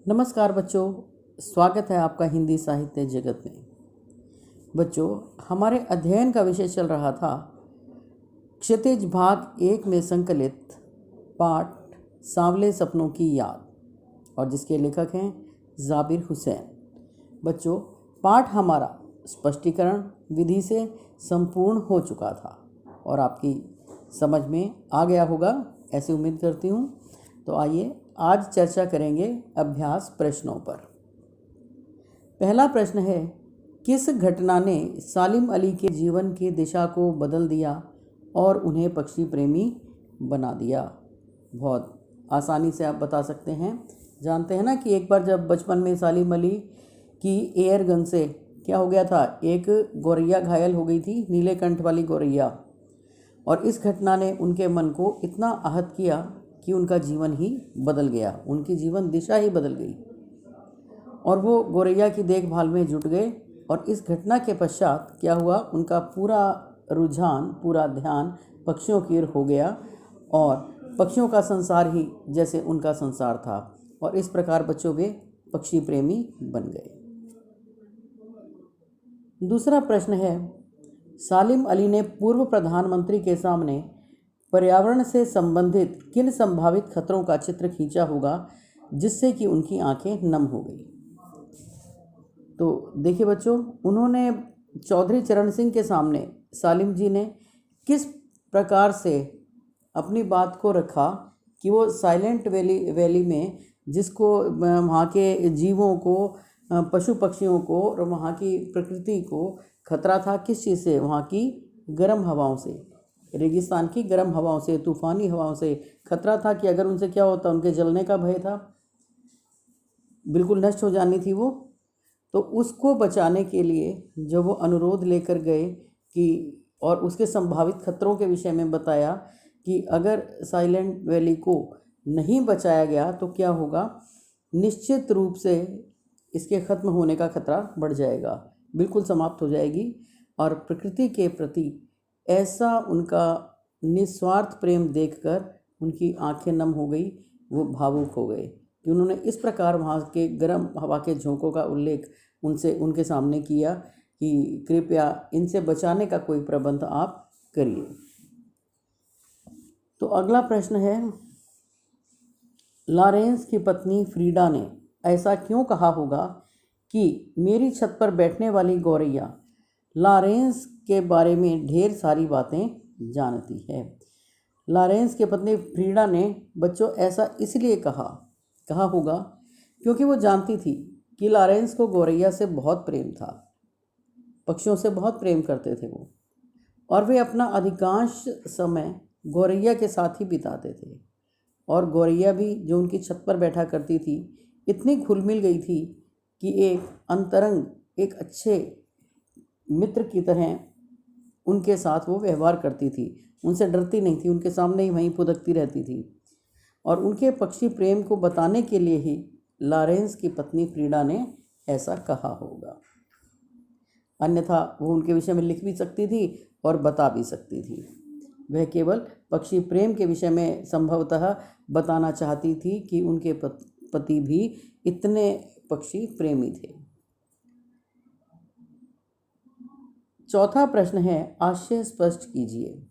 नमस्कार बच्चों, स्वागत है आपका हिंदी साहित्य जगत में। बच्चों, हमारे अध्ययन का विषय चल रहा था क्षितिज भाग 1 में संकलित पाठ सांवले सपनों की याद, और जिसके लेखक हैं जाबिर हुसैन। बच्चों, पाठ हमारा स्पष्टीकरण विधि से संपूर्ण हो चुका था और आपकी समझ में आ गया होगा, ऐसी उम्मीद करती हूँ। तो आइए आज चर्चा करेंगे अभ्यास प्रश्नों पर। पहला प्रश्न है, किस घटना ने सालिम अली के जीवन की दिशा को बदल दिया और उन्हें पक्षी प्रेमी बना दिया? बहुत आसानी से आप बता सकते हैं। जानते हैं ना कि एक बार जब बचपन में सालिम अली की एयर गन से क्या हो गया था, एक गौरैया घायल हो गई थी, नीले कंठ वाली गौरैया, और इस घटना ने उनके मन को इतना आहत किया कि उनका जीवन ही बदल गया, उनकी जीवन दिशा ही बदल गई और वो गौरैया की देखभाल में जुट गए। और इस घटना के पश्चात क्या हुआ, उनका पूरा रुझान, पूरा ध्यान पक्षियों की ओर हो गया और पक्षियों का संसार ही जैसे उनका संसार था, और इस प्रकार बच्चों वे पक्षी प्रेमी बन गए। दूसरा प्रश्न है, सालिम अली ने पूर्व प्रधानमंत्री के सामने पर्यावरण से संबंधित किन संभावित खतरों का चित्र खींचा होगा जिससे कि उनकी आंखें नम हो गई? तो देखिए बच्चों, उन्होंने चौधरी चरण सिंह के सामने सालिम जी ने किस प्रकार से अपनी बात को रखा कि वो साइलेंट वैली में, जिसको वहाँ के जीवों को, पशु पक्षियों को और वहाँ की प्रकृति को खतरा था। किस चीज़ से? वहाँ की गर्म हवाओं से, रेगिस्तान की गर्म हवाओं से, तूफ़ानी हवाओं से खतरा था कि अगर उनसे क्या होता, उनके जलने का भय था, बिल्कुल नष्ट हो जानी थी वो। तो उसको बचाने के लिए जब वो अनुरोध लेकर गए कि, और उसके संभावित खतरों के विषय में बताया कि अगर साइलेंट वैली को नहीं बचाया गया तो क्या होगा, निश्चित रूप से इसके ख़त्म होने का खतरा बढ़ जाएगा, बिल्कुल समाप्त हो जाएगी। और प्रकृति के प्रति ऐसा उनका निस्वार्थ प्रेम देखकर उनकी आंखें नम हो गई, वो भावुक हो गए कि उन्होंने इस प्रकार वहाँ के गर्म हवा के झोंकों का उल्लेख उनके सामने किया कि कृपया इनसे बचाने का कोई प्रबंध आप करिए। तो अगला प्रश्न है, लॉरेंस की पत्नी फ्रीडा ने ऐसा क्यों कहा होगा कि मेरी छत पर बैठने वाली गौरैया लॉरेंस के बारे में ढेर सारी बातें जानती है? लॉरेंस की पत्नी फ्रीडा ने बच्चों ऐसा इसलिए कहा होगा क्योंकि वो जानती थी कि लॉरेंस को गौरैया से बहुत प्रेम था, पक्षियों से बहुत प्रेम करते थे वो, और वे अपना अधिकांश समय गौरैया के साथ ही बिताते थे। और गौरैया भी जो उनकी छत पर बैठा करती थी, इतनी घुल मिल गई थी कि एक अंतरंग, एक अच्छे मित्र की तरह उनके साथ वो व्यवहार करती थी, उनसे डरती नहीं थी, उनके सामने ही वहीं फुदकती रहती थी। और उनके पक्षी प्रेम को बताने के लिए ही लॉरेंस की पत्नी फ्रीडा ने ऐसा कहा होगा, अन्यथा वो उनके विषय में लिख भी सकती थी और बता भी सकती थी। वह केवल पक्षी प्रेम के विषय में संभवतः बताना चाहती थी कि उनके पति भी इतने पक्षी प्रेमी थे। चौथा प्रश्न है, आशय स्पष्ट कीजिए।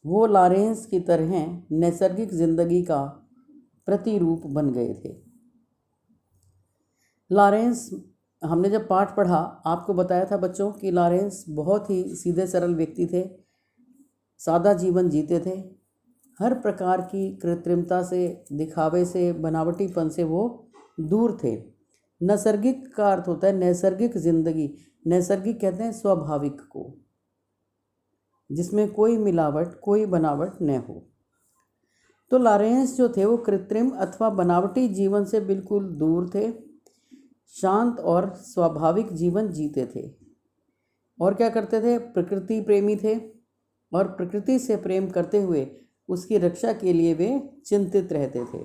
वो लॉरेंस की तरह नैसर्गिक जिंदगी का प्रतिरूप बन गए थे। लॉरेंस, हमने जब पाठ पढ़ा आपको बताया था बच्चों कि लॉरेंस बहुत ही सीधे सरल व्यक्ति थे, सादा जीवन जीते थे, हर प्रकार की कृत्रिमता से, दिखावे से, बनावटीपन से वो दूर थे। नैसर्गिक का अर्थ होता है नैसर्गिक जिंदगी। नैसर्गिक कहते हैं स्वाभाविक को, जिसमें कोई मिलावट, कोई बनावट न हो। तो लॉरेंस जो थे वो कृत्रिम अथवा बनावटी जीवन से बिल्कुल दूर थे, शांत और स्वाभाविक जीवन जीते थे। और क्या करते थे? प्रकृति प्रेमी थे, और प्रकृति से प्रेम करते हुए उसकी रक्षा के लिए वे चिंतित रहते थे।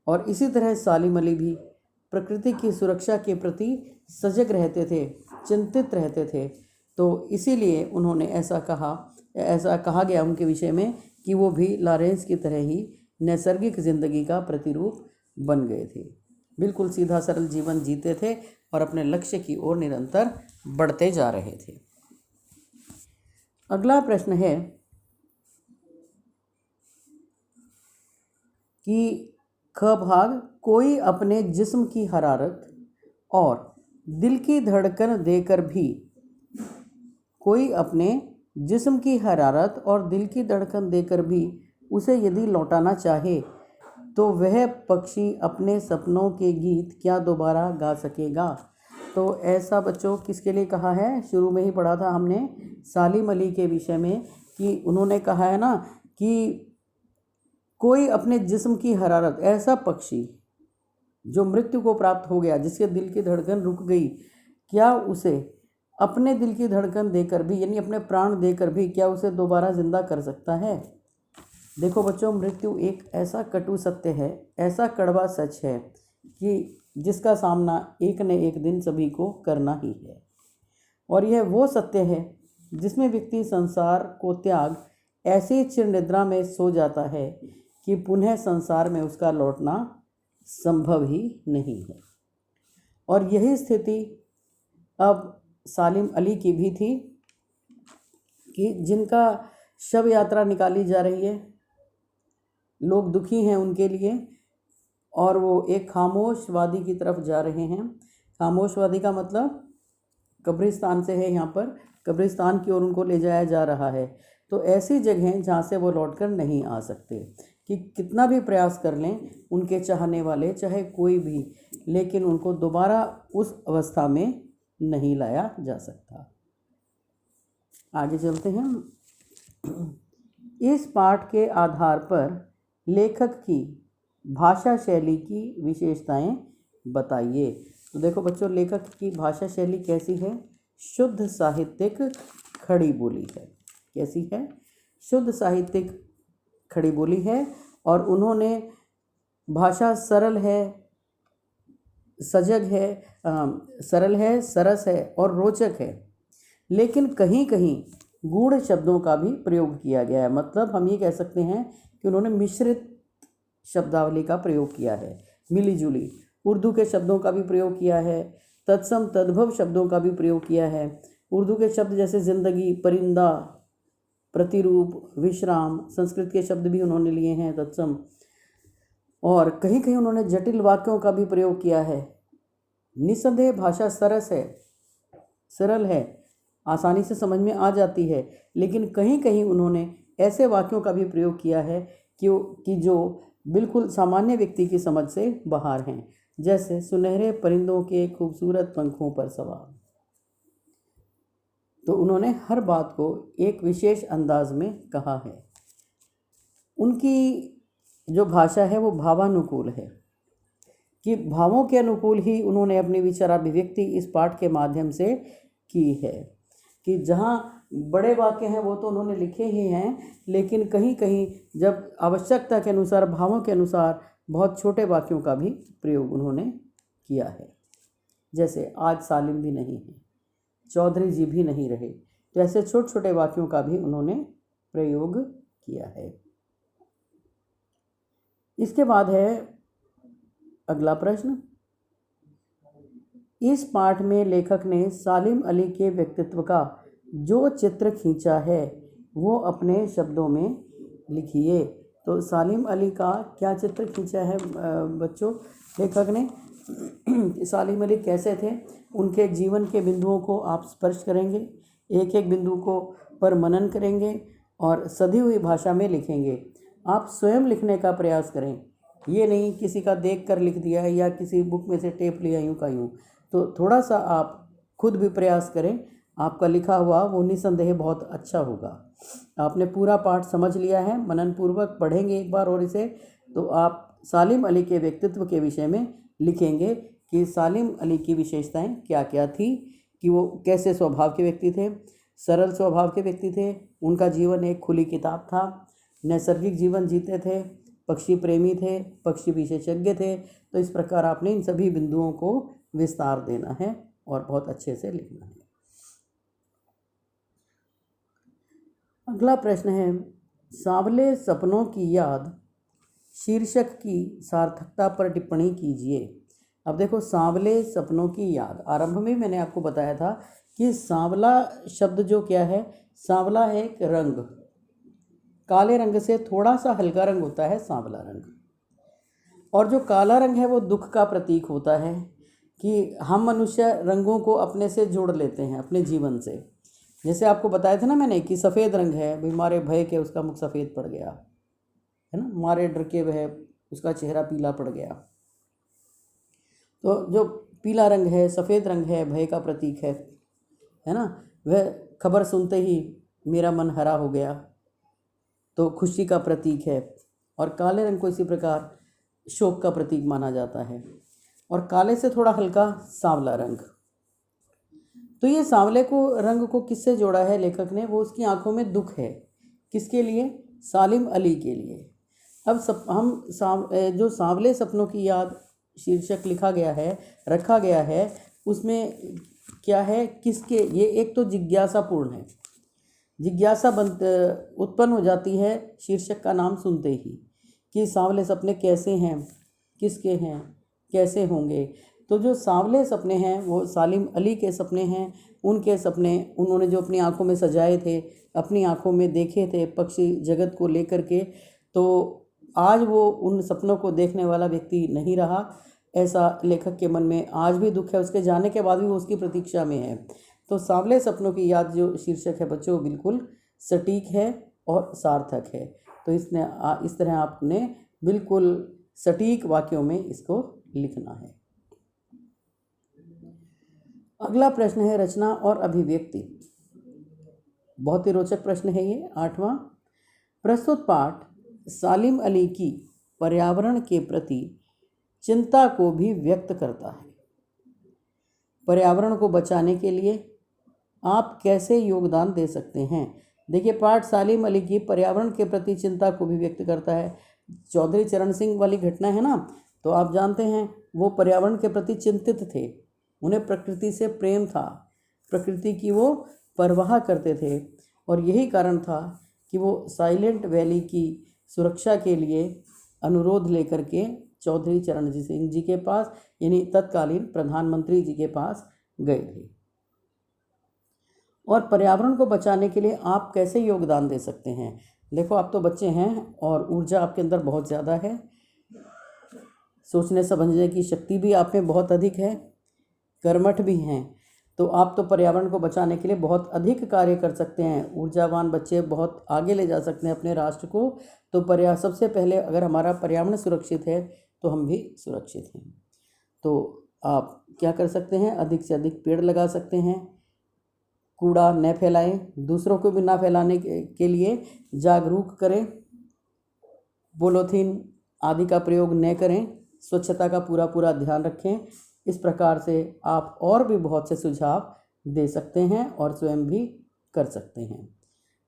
और इसी तरह सालिम अली भी प्रकृति की सुरक्षा के प्रति सजग रहते थे, चिंतित रहते थे। तो इसीलिए उन्होंने ऐसा कहा गया उनके विषय में कि वो भी लॉरेंस की तरह ही नैसर्गिक जिंदगी का प्रतिरूप बन गए थे। बिल्कुल सीधा सरल जीवन जीते थे और अपने लक्ष्य की ओर निरंतर बढ़ते जा रहे थे। अगला प्रश्न है कि ख भाग, कोई अपने जिस्म की हरारत और दिल की धड़कन देकर भी कोई अपने जिस्म की हरारत और दिल की धड़कन देकर भी उसे यदि लौटाना चाहे तो वह पक्षी अपने सपनों के गीत क्या दोबारा गा सकेगा। तो ऐसा बच्चों किसके लिए कहा है, शुरू में ही पढ़ा था हमने सालिम अली के विषय में कि उन्होंने कहा है ना कि कोई अपने जिस्म की हरारत, ऐसा पक्षी जो मृत्यु को प्राप्त हो गया, जिसके दिल की धड़कन रुक गई, क्या उसे अपने दिल की धड़कन देकर भी यानी अपने प्राण देकर भी क्या उसे दोबारा जिंदा कर सकता है। देखो बच्चों, मृत्यु एक ऐसा कटु सत्य है, ऐसा कड़वा सच है कि जिसका सामना एक न एक दिन सभी को करना ही है। और यह वो सत्य है जिसमें व्यक्ति संसार को त्याग ऐसी चिर निद्रा में सो जाता है कि पुनः संसार में उसका लौटना संभव ही नहीं है। और यही स्थिति अब सालिम अली की भी थी कि जिनका शव यात्रा निकाली जा रही है, लोग दुखी हैं उनके लिए, और वो एक खामोश वादी की तरफ जा रहे हैं। खामोश वादी का मतलब कब्रिस्तान से है, यहाँ पर कब्रिस्तान की ओर उनको ले जाया जा रहा है। तो ऐसी जगह जहाँ से वो लौटकर नहीं आ सकते, कि कितना भी प्रयास कर लें उनके चाहने वाले, चाहे कोई भी, लेकिन उनको दोबारा उस अवस्था में नहीं लाया जा सकता। आगे चलते हैं। इस पाठ के आधार पर लेखक की भाषा शैली की विशेषताएं बताइए। तो देखो बच्चों, लेखक की भाषा शैली कैसी है, शुद्ध साहित्यिक खड़ी बोली है। कैसी है, शुद्ध साहित्यिक खड़ी बोली है। और उन्होंने भाषा सरल है, सजग है, सरल है, सरस है और रोचक है, लेकिन कहीं कहीं गूढ़ शब्दों का भी प्रयोग किया गया है। मतलब हम ये कह सकते हैं कि उन्होंने मिश्रित शब्दावली का प्रयोग किया है, मिली जुली उर्दू के शब्दों का भी प्रयोग किया है, तत्सम तद्भव शब्दों का भी प्रयोग किया है। उर्दू के शब्द जैसे जिंदगी, परिंदा, प्रतिरूप, विश्राम, संस्कृत के शब्द भी उन्होंने लिए हैं तत्सम। और कहीं कहीं उन्होंने जटिल वाक्यों का भी प्रयोग किया है। निस्संदेह भाषा सरस है, सरल है, आसानी से समझ में आ जाती है, लेकिन कहीं कहीं उन्होंने ऐसे वाक्यों का भी प्रयोग किया है कि जो बिल्कुल सामान्य व्यक्ति की समझ से बाहर हैं, जैसे सुनहरे परिंदों के खूबसूरत पंखों पर सवार। तो उन्होंने हर बात को एक विशेष अंदाज में कहा है। उनकी जो भाषा है वो भावानुकूल है, कि भावों के अनुकूल ही उन्होंने अपनी विचाराभिव्यक्ति इस पाठ के माध्यम से की है। कि जहाँ बड़े वाक्य हैं वो तो उन्होंने लिखे ही हैं, लेकिन कहीं कहीं जब आवश्यकता के अनुसार, भावों के अनुसार बहुत छोटे वाक्यों का भी प्रयोग उन्होंने किया है। जैसे आज सालिम भी नहीं है, चौधरी जी भी नहीं रहे, तो ऐसे छोटे छोटे वाक्यों का भी उन्होंने प्रयोग किया है। इसके बाद है अगला प्रश्न। इस पाठ में लेखक ने सालिम अली के व्यक्तित्व का जो चित्र खींचा है वो अपने शब्दों में लिखिए। तो सालिम अली का क्या चित्र खींचा है बच्चों लेखक ने। सालिम अली कैसे थे, उनके जीवन के बिंदुओं को आप स्पर्श करेंगे, एक एक बिंदु को पर मनन करेंगे और सधी हुई भाषा में लिखेंगे। आप स्वयं लिखने का प्रयास करें, ये नहीं किसी का देख कर लिख दिया है या किसी बुक में से टेप लिया यूँ का यूँ। तो थोड़ा सा आप खुद भी प्रयास करें, आपका लिखा हुआ वो निसंदेह बहुत अच्छा होगा। आपने पूरा पाठ समझ लिया है, मनन पूर्वक पढ़ेंगे एक बार और इसे, तो आप सालिम अली के व्यक्तित्व के विषय में लिखेंगे कि सालिम अली की विशेषताएं क्या क्या थी, कि वो कैसे स्वभाव के व्यक्ति थे, सरल स्वभाव के व्यक्ति थे, उनका जीवन एक खुली किताब था, नैसर्गिक जीवन जीते थे, पक्षी प्रेमी थे, पक्षी विशेषज्ञ थे। तो इस प्रकार आपने इन सभी बिंदुओं को विस्तार देना है और बहुत अच्छे से लिखना है। अगला प्रश्न है, सांवले सपनों की याद शीर्षक की सार्थकता पर टिप्पणी कीजिए। अब देखो, सांवले सपनों की याद, आरंभ में मैंने आपको बताया था कि सांवला शब्द जो क्या है, सांवला है एक रंग, काले रंग से थोड़ा सा हल्का रंग होता है सांवला रंग। और जो काला रंग है वो दुख का प्रतीक होता है कि हम मनुष्य रंगों को अपने से जोड़ लेते हैं अपने जीवन से। जैसे आपको बताया था ना मैंने कि सफ़ेद रंग है, भाई मारे भय के उसका मुख सफ़ेद पड़ गया, है ना, मारे डर के वह उसका चेहरा पीला पड़ गया। तो जो पीला रंग है, सफ़ेद रंग है, भय का प्रतीक है ना, वह खबर सुनते ही मेरा मन हरा हो गया, तो खुशी का प्रतीक है। और काले रंग को इसी प्रकार शोक का प्रतीक माना जाता है। और काले से थोड़ा हल्का सांवला रंग। तो ये सांवले को रंग को किससे जोड़ा है लेखक ने, वो उसकी आंखों में दुख है। किसके लिए? सालिम अली के लिए। अब जो सांवले सपनों की याद शीर्षक लिखा गया है, रखा गया है, उसमें क्या है, किसके, ये एक तो जिज्ञासापूर्ण है, जिज्ञासा उत्पन्न हो जाती है शीर्षक का नाम सुनते ही कि सांवले सपने कैसे हैं, किसके हैं, कैसे होंगे। तो जो सांवले सपने हैं वो सालिम अली के सपने हैं। उनके सपने उन्होंने जो अपनी आंखों में सजाए थे, अपनी आंखों में देखे थे पक्षी जगत को लेकर के, तो आज वो उन सपनों को देखने वाला व्यक्ति नहीं रहा। ऐसा लेखक के मन में आज भी दुख है, उसके जाने के बाद भी वो उसकी प्रतीक्षा में है। तो सांवले सपनों की याद जो शीर्षक है बच्चों, बिल्कुल सटीक है और सार्थक है। तो इस तरह आपने बिल्कुल सटीक वाक्यों में इसको लिखना है। अगला प्रश्न है रचना और अभिव्यक्ति। बहुत ही रोचक प्रश्न है ये, 8वां। प्रस्तुत पाठ सालिम अली की पर्यावरण के प्रति चिंता को भी व्यक्त करता है। पर्यावरण को बचाने के लिए आप कैसे योगदान दे सकते हैं? देखिए, पाठ सालिम अली की पर्यावरण के प्रति चिंता को भी व्यक्त करता है। चौधरी चरण सिंह वाली घटना है ना, तो आप जानते हैं वो पर्यावरण के प्रति चिंतित थे, उन्हें प्रकृति से प्रेम था, प्रकृति की वो परवाह करते थे। और यही कारण था कि वो साइलेंट वैली की सुरक्षा के लिए अनुरोध लेकर के चौधरी चरण सिंह जी के पास, यानी तत्कालीन प्रधानमंत्री जी के पास गए थे। और पर्यावरण को बचाने के लिए आप कैसे योगदान दे सकते हैं? देखो, आप तो बच्चे हैं और ऊर्जा आपके अंदर बहुत ज़्यादा है, सोचने समझने की शक्ति भी आप में बहुत अधिक है, कर्मठ भी हैं। तो आप तो पर्यावरण को बचाने के लिए बहुत अधिक कार्य कर सकते हैं। ऊर्जावान बच्चे बहुत आगे ले जा सकते हैं अपने राष्ट्र को। तो सबसे पहले अगर हमारा पर्यावरण सुरक्षित है तो हम भी सुरक्षित हैं। तो आप क्या कर सकते हैं? अधिक से अधिक पेड़ लगा सकते हैं, कूड़ा न फैलाएं, दूसरों को भी ना फैलाने के लिए जागरूक करें, पॉलीथीन आदि का प्रयोग न करें, स्वच्छता का पूरा ध्यान रखें। इस प्रकार से आप और भी बहुत से सुझाव दे सकते हैं और स्वयं भी कर सकते हैं।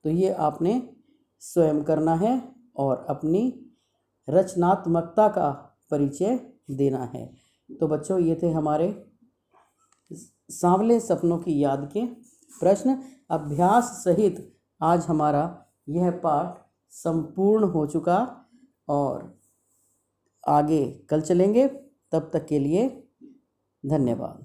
तो ये आपने स्वयं करना है और अपनी रचनात्मकता का परिचय देना है। तो बच्चों, ये थे हमारे सांवले सपनों की याद के प्रश्न। अभ्यास सहित आज हमारा यह पाठ संपूर्ण हो चुका और आगे कल चलेंगे। तब तक के लिए धन्यवाद।